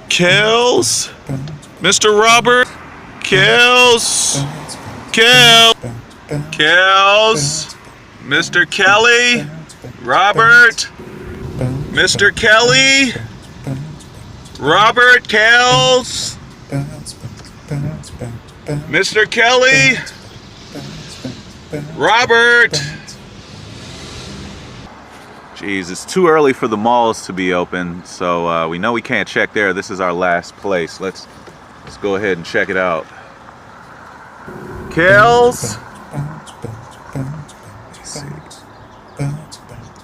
Kels? Mr. Robert? Kels? Kels? Mr. Kelly? Robert? Mr. Kelly? Robert Kels? Mr. Kelly? Robert? Jeez, it's too early for the malls to be open, so we know we can't check there. This is our last place. Let's go ahead and check it out. Kels?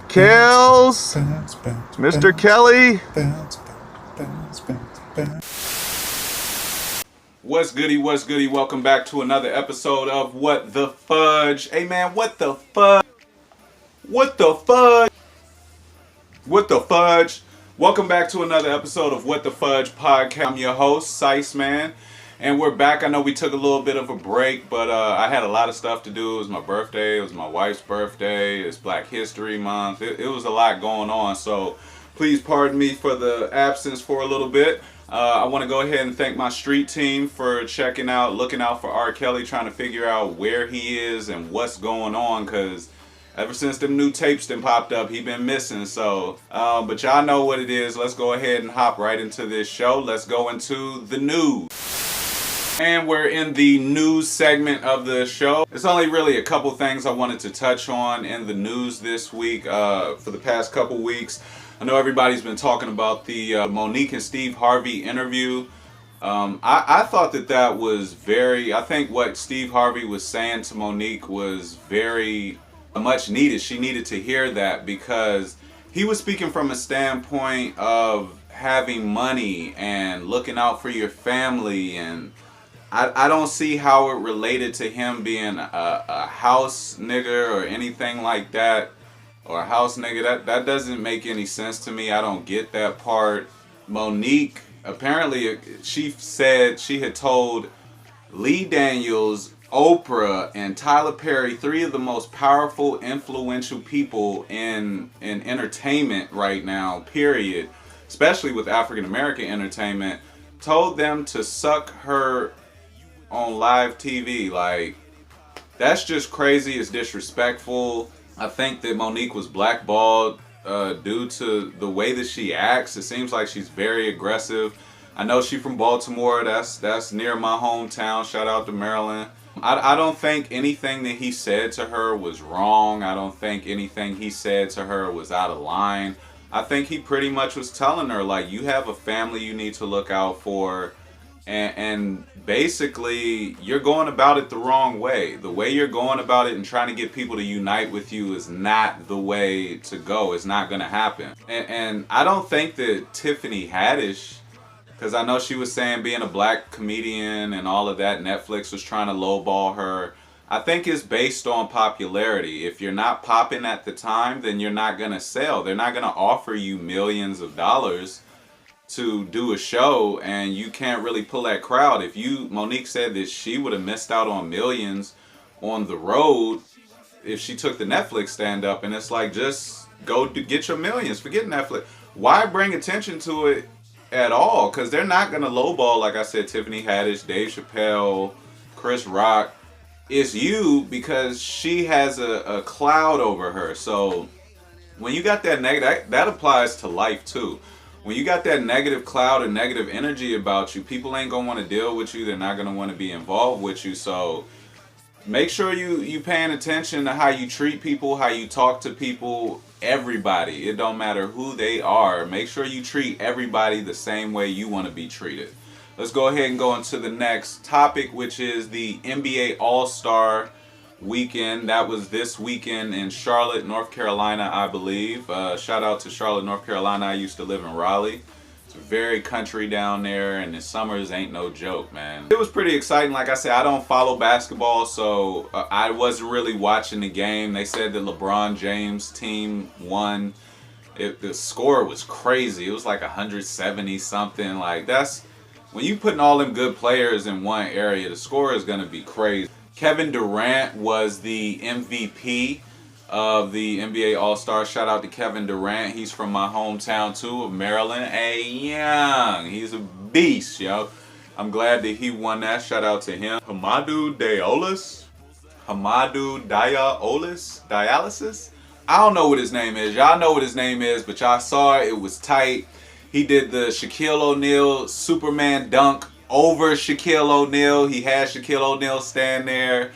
Kels? Mr. Kelly? What's goody, what's goody? Welcome back to another episode of What the Fudge. Hey man, what the fudge? What the fudge? What the fudge? Welcome back to another episode of What the Fudge Podcast. I'm your host, Sice Man, and we're back. I know we took a little bit of a break, but I had a lot of stuff to do. It was my birthday, it was my wife's birthday, it's Black History Month. It was a lot going on, so please pardon me for the absence for a little bit. I want to go ahead and thank my street team for checking out, looking out for R. Kelly, trying to figure out where he is and what's going on, because ever since them new tapes then popped up, he been missing. So, but y'all know what it is. Let's go ahead and hop right into this show. Let's go into the news. And we're in the news segment of the show. It's only really a couple things I wanted to touch on in the news this week. For the past couple weeks, I know everybody's been talking about the Monique and Steve Harvey interview. I thought that was I think what Steve Harvey was saying to Monique was very much needed. She needed to hear that, because he was speaking from a standpoint of having money and looking out for your family, and I don't see how it related to him being a house nigger or anything like that, or a house nigga. That doesn't make any sense to me. I don't get that part. Monique, apparently she said she had told Lee Daniels, Oprah, and Tyler Perry, three of the most powerful, influential people in entertainment right now, period, especially with African American entertainment, told them to suck her on live TV. Like, that's just crazy. It's disrespectful. I think that Monique was blackballed due to the way that she acts. It seems like she's very aggressive. I know she's from Baltimore. That's near my hometown. Shout out to Maryland. I don't think anything that he said to her was wrong. I don't think anything he said to her was out of line. I think he pretty much was telling her, like, you have a family you need to look out for. And basically, you're going about it the wrong way. The way you're going about it and trying to get people to unite with you is not the way to go. It's not going to happen. And I don't think that Tiffany Haddish, because I know she was saying being a black comedian and all of that, Netflix was trying to lowball her. I think it's based on popularity. If you're not popping at the time, then you're not going to sell. They're not going to offer you millions of dollars to do a show, and you can't really pull that crowd. Monique said that she would have missed out on millions on the road if she took the Netflix stand up, and it's like, just go to get your millions. Forget Netflix. Why bring attention to it at all? Because they're not going to lowball, like I said, Tiffany Haddish, Dave Chappelle, Chris Rock. It's you, because she has a cloud over her. So when you got that negative, that applies to life too. When you got that negative cloud and negative energy about you, people ain't going to want to deal with you. They're not going to want to be involved with you. So make sure you paying attention to how you treat people, how you talk to people, everybody. It don't matter who they are. Make sure you treat everybody the same way you want to be treated. Let's go ahead and go into the next topic, which is the NBA All-Star Weekend. That was this weekend in Charlotte, North Carolina, I believe. Shout out to Charlotte, North Carolina. I used to live in Raleigh. It's very country down there, and the summers ain't no joke, man. It was pretty exciting. Like I said, I don't follow basketball, so I wasn't really watching the game. They said that LeBron James' team won. The score was crazy. It was like 170 something. Like, that's when you putting all them good players in one area, the score is going to be crazy. Kevin Durant was the MVP of the NBA All-Star. Shout out to Kevin Durant. He's from my hometown too, of Maryland. Hey, young. He's a beast, yo. I'm glad that he won that. Shout out to him. Hamidou Dialysis. I don't know what his name is. Y'all know what his name is, but y'all saw it. It was tight. He did the Shaquille O'Neal Superman dunk over Shaquille O'Neal. He had Shaquille O'Neal stand there,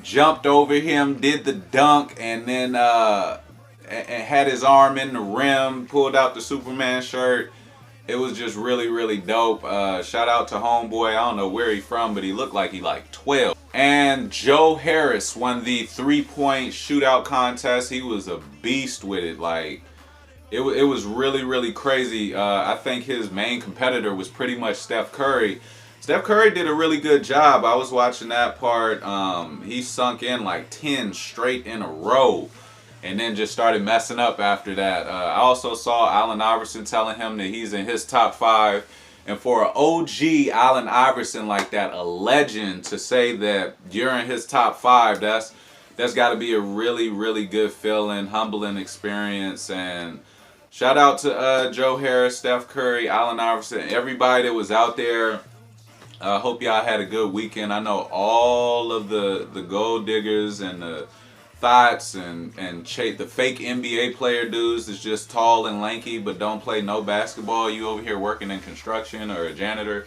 jumped over him, did the dunk, and then and had his arm in the rim, pulled out the Superman shirt. It was just really, really dope. Shout out to homeboy. I don't know where he from, but he looked like he like 12. And Joe Harris won the 3-point shootout contest. He was a beast with it. Like, it was really, really crazy. I think his main competitor was pretty much Steph Curry. Steph Curry did a really good job. I was watching that part. He sunk in like 10 straight in a row, and then just started messing up after that. I also saw Allen Iverson telling him that he's in his top 5. And for an OG Allen Iverson like that, a legend, to say that you're in his top 5, that's got to be a really, really good feeling, humbling experience. And shout out to Joe Harris, Steph Curry, Allen Iverson, everybody that was out there. I hope y'all had a good weekend. I know all of the gold diggers and the thoughts and the fake NBA player dudes is just tall and lanky but don't play no basketball. You over here working in construction or a janitor.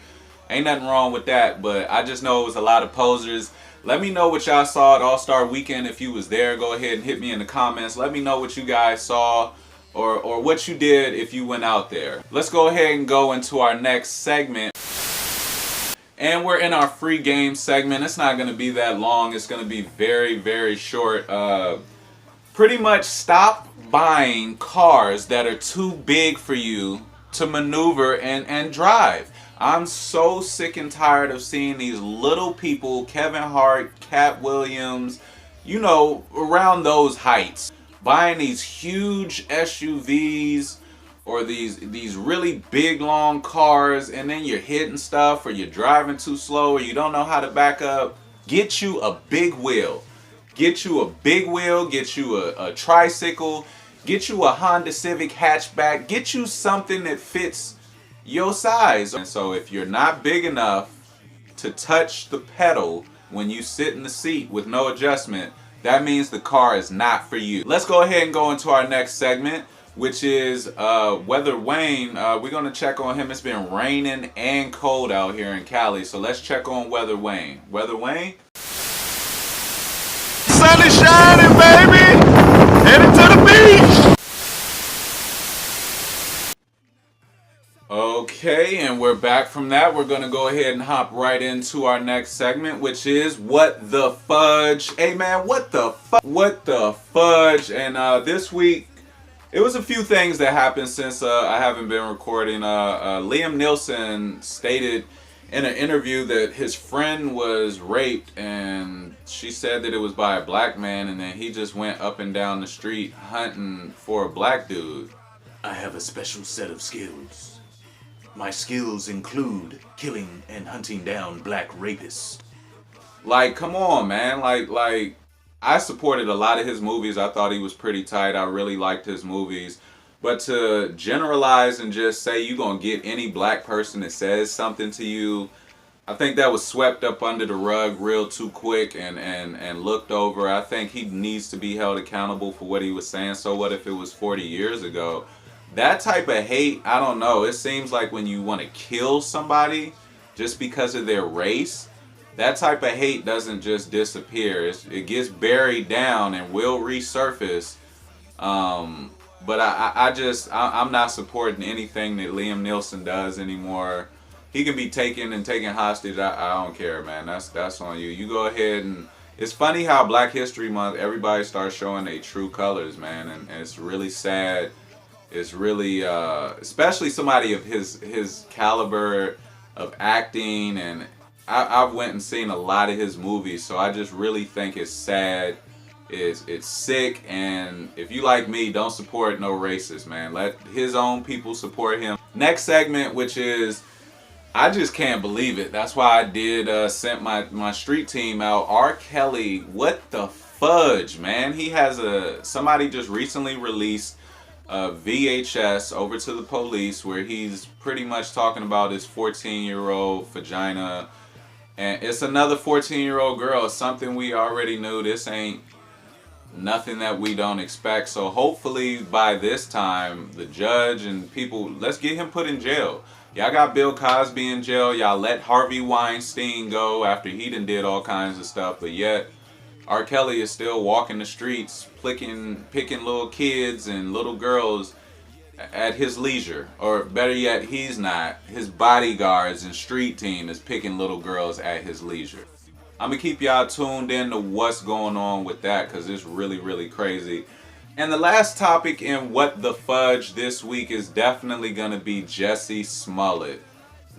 Ain't nothing wrong with that, but I just know it was a lot of posers. Let me know what y'all saw at All-Star Weekend. If you was there, go ahead and hit me in the comments. Let me know what you guys saw or what you did if you went out there. Let's go ahead and go into our next segment. And we're in our free game segment. It's not going to be that long. It's going to be very, very short. Pretty much stop buying cars that are too big for you to maneuver and drive. I'm so sick and tired of seeing these little people, Kevin Hart, Cat Williams, you know, around those heights, buying these huge SUVs or these really big long cars, and then you're hitting stuff or you're driving too slow or you don't know how to back up. Get you a big wheel. Get you a big wheel, get you a tricycle, get you a Honda Civic hatchback, get you something that fits your size. And so if you're not big enough to touch the pedal when you sit in the seat with no adjustment, that means the car is not for you. Let's go ahead and go into our next segment, which is Weather Wayne. We're going to check on him. It's been raining and cold out here in Cali, so let's check on Weather Wayne. Weather Wayne? Sun is shining, baby! Headed to the beach! Okay, and we're back from that. We're going to go ahead and hop right into our next segment, which is What the Fudge. Hey man, what the fudge? And this week, it was a few things that happened since I haven't been recording. Liam Neeson stated in an interview that his friend was raped, and she said that it was by a black man, and then he just went up and down the street hunting for a black dude. I have a special set of skills. My skills include killing and hunting down black rapists. Like, come on, man. Like. I supported a lot of his movies. I thought he was pretty tight. I really liked his movies. But to generalize and just say you're going to get any black person that says something to you, I think that was swept up under the rug real too quick and looked over. I think he needs to be held accountable for what he was saying. So what if it was 40 years ago? That type of hate, I don't know. It seems like when you want to kill somebody just because of their race, that type of hate doesn't just disappear. It gets buried down and will resurface. But I'm not supporting anything that Liam Neeson does anymore. He can be taken hostage. I don't care, man. That's on you. You go ahead and it's funny how Black History Month everybody starts showing their true colors, man, and it's really sad. It's really especially somebody of his caliber of acting, and I've went and seen a lot of his movies, so I just really think it's sad. It's sick, and if you like me, don't support no racist, man. Let his own people support him. Next segment, which is I just can't believe it. That's why I did sent my street team out. R. Kelly, what the fudge, man? He has somebody just recently released a VHS over to the police where he's pretty much talking about his 14-year-old vagina. And it's another 14-year-old girl. It's something we already knew. This ain't nothing that we don't expect. So hopefully by this time, the judge and people, let's get him put in jail. Y'all got Bill Cosby in jail. Y'all let Harvey Weinstein go after he done did all kinds of stuff. But yet, R. Kelly is still walking the streets, picking little kids and little girls at his leisure. Or better yet, he's not. His bodyguards and street team is picking little girls at his leisure. I'm going to keep y'all tuned in to what's going on with that because it's really, really crazy. And the last topic in What the Fudge this week is definitely going to be Jessie Smollet.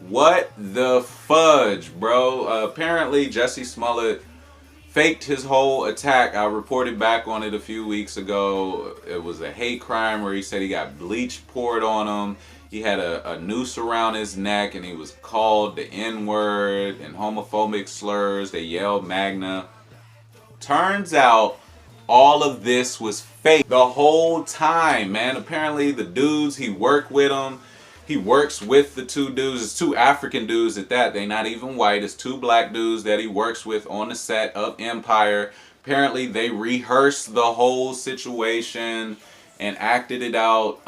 What the fudge, bro? Apparently, Jessie Smollet faked his whole attack. I reported back on it a few weeks ago. It was a hate crime where he said he got bleach poured on him. He had a noose around his neck and he was called the N-word and homophobic slurs. They yelled Magna. Turns out all of this was fake the whole time, man. Apparently the dudes, he worked with them. He works with the two dudes. It's two African dudes at that. They're not even white. It's two black dudes that he works with on the set of Empire. Apparently they rehearsed the whole situation and acted it out.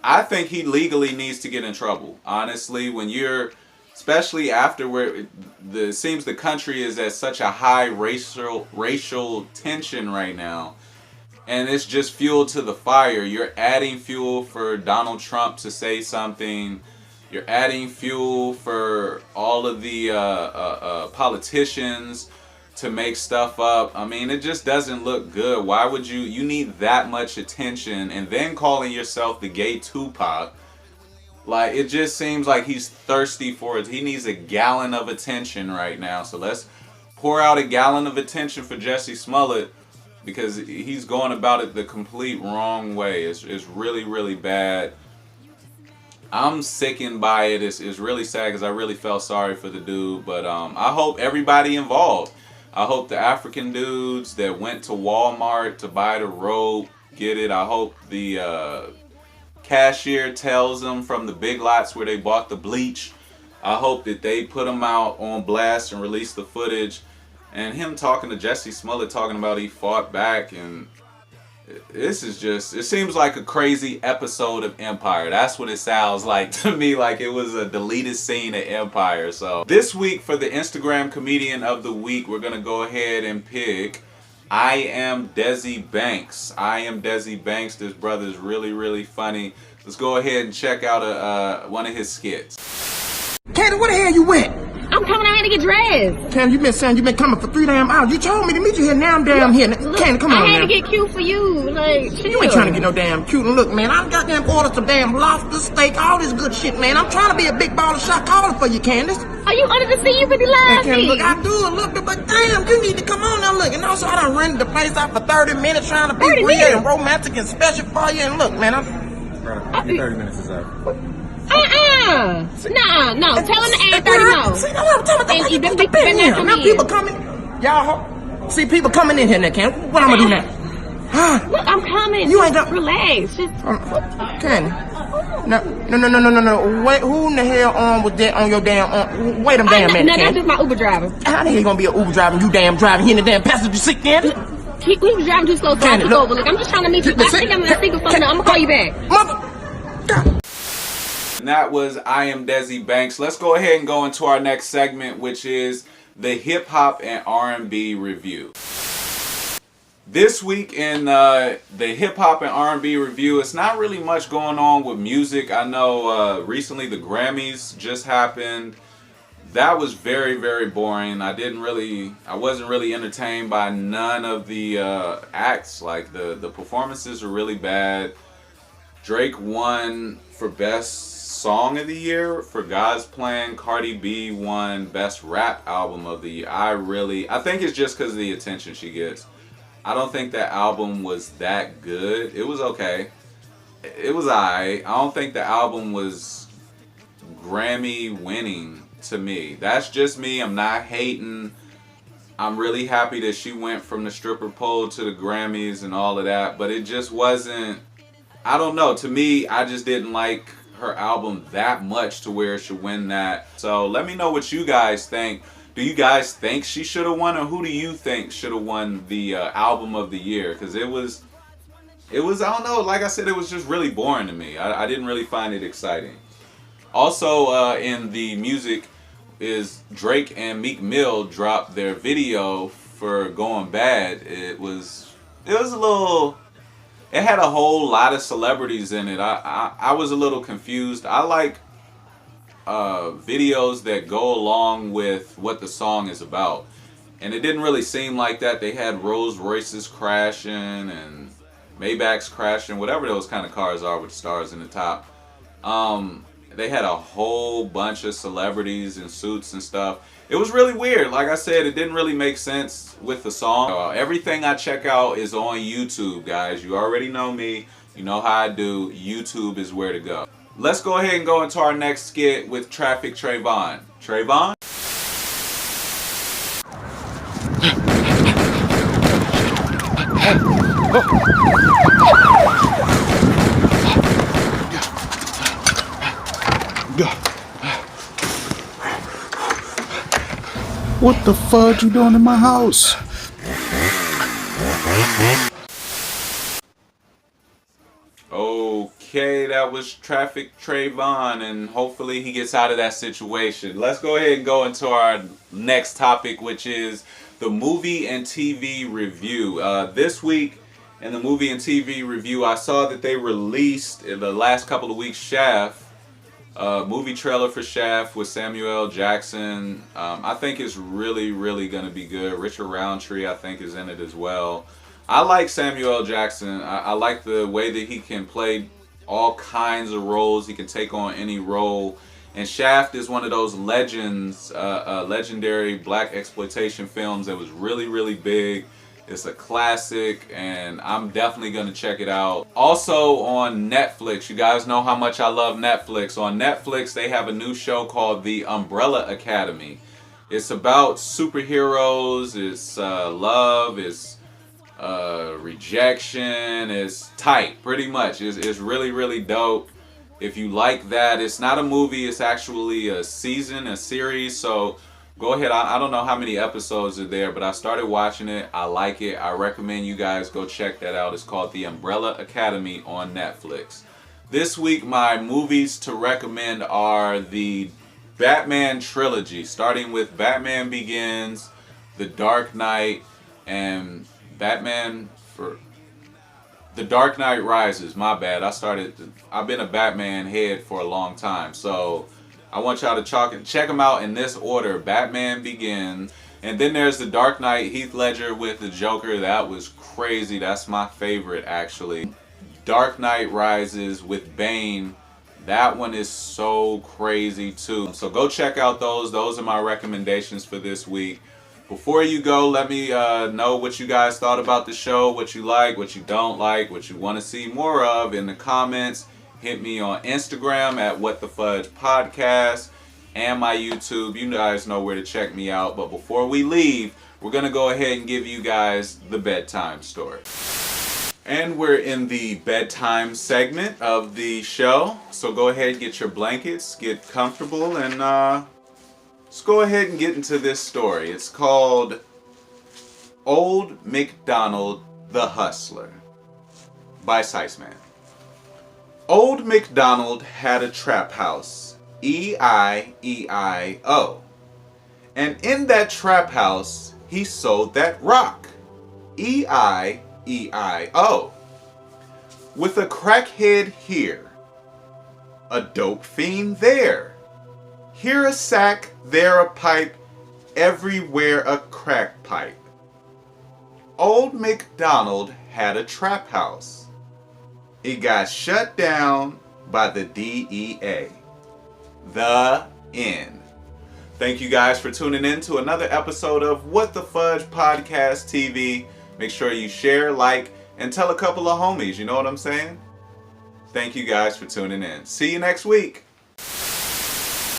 I think he legally needs to get in trouble. Honestly, when you're, especially after where it seems the country is at such a high racial tension right now, and it's just fuel to the fire. You're adding fuel for Donald Trump to say something. You're adding fuel for all of the politicians to make stuff up. I mean, it just doesn't look good. Why would you need that much attention and then calling yourself the gay Tupac? Like, it just seems like he's thirsty for it. He needs a gallon of attention right now. So let's pour out a gallon of attention for Jessie Smollet because he's going about it the complete wrong way. It's really, really bad. I'm sickened by it. It's really sad because I really felt sorry for the dude. But I hope everybody involved. I hope the African dudes that went to Walmart to buy the rope get it. I hope the cashier tells them from the Big Lots where they bought the bleach. I hope that they put them out on blast and release the footage. And him talking to Jessie Smollett, talking about he fought back, and this is just, it seems like a crazy episode of Empire. That's what it sounds like to me, like it was a deleted scene of Empire. So this week for the Instagram Comedian of the Week, we're going to go ahead and pick I Am Desi Banks. I Am Desi Banks. This brother is really, really funny. Let's go ahead and check out one of his skits. Candy, where the hell you went? I'm coming out here to get dressed. Candy, you been saying you been coming for 3 damn hours. You told me to meet you here. Now I'm damn here. Candy, come on I had now. to get cute for you. Like, chill. You ain't trying to get no damn cute. And look, man, I goddamn ordered some damn lobster, steak, all this good shit, man. I'm trying to be a big baller shot caller for you, Candace. Are you under the sea? You really love Candy, me. look, I do a little bit, but damn, you need to come on now, look. And also, I done rented the place out for 30 minutes trying to be 30 real minutes? and romantic and special for you. And look, man, Your 30 minutes is up. No. Tell him to add 30 more. See, no, I'm telling And you, them the people been there for now me. people coming, y'all, see people coming in here now, Candy. What I'm gonna do now? Look, I'm coming. You ain't got- Relax. Just... Candy. No. Wait, who in the hell was that on your damn, wait a damn minute, No, that's Candy. just my Uber driver. How the hell you gonna be an Uber driver and you damn driving here in the damn passenger seat, Candy? He was driving too slow, so I Candy, took look. over. Look, I'm just trying to meet you. I think I'm gonna think of something. I'm gonna call you back. Mother. And that was I Am Desi Banks. Let's go ahead and go into our next segment, which is the hip hop and R&B review. This week in the hip hop and R&B review, it's not really much going on with music. I know recently the Grammys just happened. That was very, very boring. I wasn't really entertained by none of the acts. Like the performances were really bad. Drake won for Best Song of the Year for God's Plan. Cardi B won Best Rap Album of the Year. I think it's just because of the attention she gets. I don't think that album was that good. It was okay. It was alright. I don't think the album was Grammy winning to me. That's just me. I'm not hating. I'm really happy that she went from the stripper pole to the Grammys and all of that, but it just wasn't, I don't know, to me, I just didn't like her album that much to where it should win that. So let me know what you guys think. Do you guys think she should have won, or who do you think should have won the album of the year? Because it was, I don't know, like I said, it was just really boring to me. I didn't really find it exciting. Also in the music is Drake and Meek Mill dropped their video for Going Bad. It was a little, it had a whole lot of celebrities in it. I was a little confused. I like videos that go along with what the song is about, and it didn't really seem like that. They had Rolls Royces crashing and Maybachs crashing, whatever those kind of cars are with stars in the top. They had a whole bunch of celebrities in suits and stuff. It was really weird. Like I said, it didn't really make sense with the song. Everything I check out is on YouTube, guys. You already know me. You know how I do. YouTube is where to go. Let's go ahead and go into our next skit with Traffic Trayvon. Trayvon? What the fudge you doing in my house? Okay, that was Traffic Trayvon, and hopefully he gets out of that situation. Let's go ahead and go into our next topic, which is the movie and TV review. This week in the movie and TV review, I saw that they released in the last couple of weeks Shaft. Movie trailer for Shaft with Samuel L. Jackson. I think it's really, really going to be good. Richard Roundtree, I think, is in it as well. I like Samuel L. Jackson. I like the way that he can play all kinds of roles. He can take on any role. And Shaft is one of those legends, legendary black exploitation films that was really, really big. It's a classic, and I'm definitely going to check it out. Also on Netflix, you guys know how much I love Netflix. On Netflix, they have a new show called The Umbrella Academy. It's about superheroes, it's love, it's rejection, it's tight, pretty much. It's really, really dope. If you like that, it's not a movie, it's actually a season, a series, so go ahead. I don't know how many episodes are there, but I started watching it. I like it. I recommend you guys go check that out. It's called The Umbrella Academy on Netflix. This week, my movies to recommend are the Batman trilogy, starting with Batman Begins, The Dark Knight, and The Dark Knight Rises. My bad. I've been a Batman head for a long time, so I want y'all to check them out in this order. Batman Begins. And then there's The Dark Knight, Heath Ledger with the Joker. That was crazy. That's my favorite, actually. Dark Knight Rises with Bane. That one is so crazy, too. So go check out those. Those are my recommendations for this week. Before you go, let me know what you guys thought about the show, what you like, what you don't like, what you want to see more of in the comments. Hit me on Instagram at WhatTheFudgePodcast and my YouTube. You guys know where to check me out. But before we leave, we're going to go ahead and give you guys the bedtime story. And we're in the bedtime segment of the show. So go ahead and get your blankets, get comfortable, and let's go ahead and get into this story. It's called Old McDonald the Hustler by Siceman. Old McDonald had a trap house, E-I-E-I-O. And in that trap house, he sold that rock, E-I-E-I-O. With a crackhead here, a dope fiend there. Here a sack, there a pipe, everywhere a crack pipe. Old McDonald had a trap house. It got shut down by the DEA. The end. Thank you guys for tuning in to another episode of What the Fudge Podcast TV. Make sure you share, like, and tell a couple of homies. You know what I'm saying? Thank you guys for tuning in. See you next week.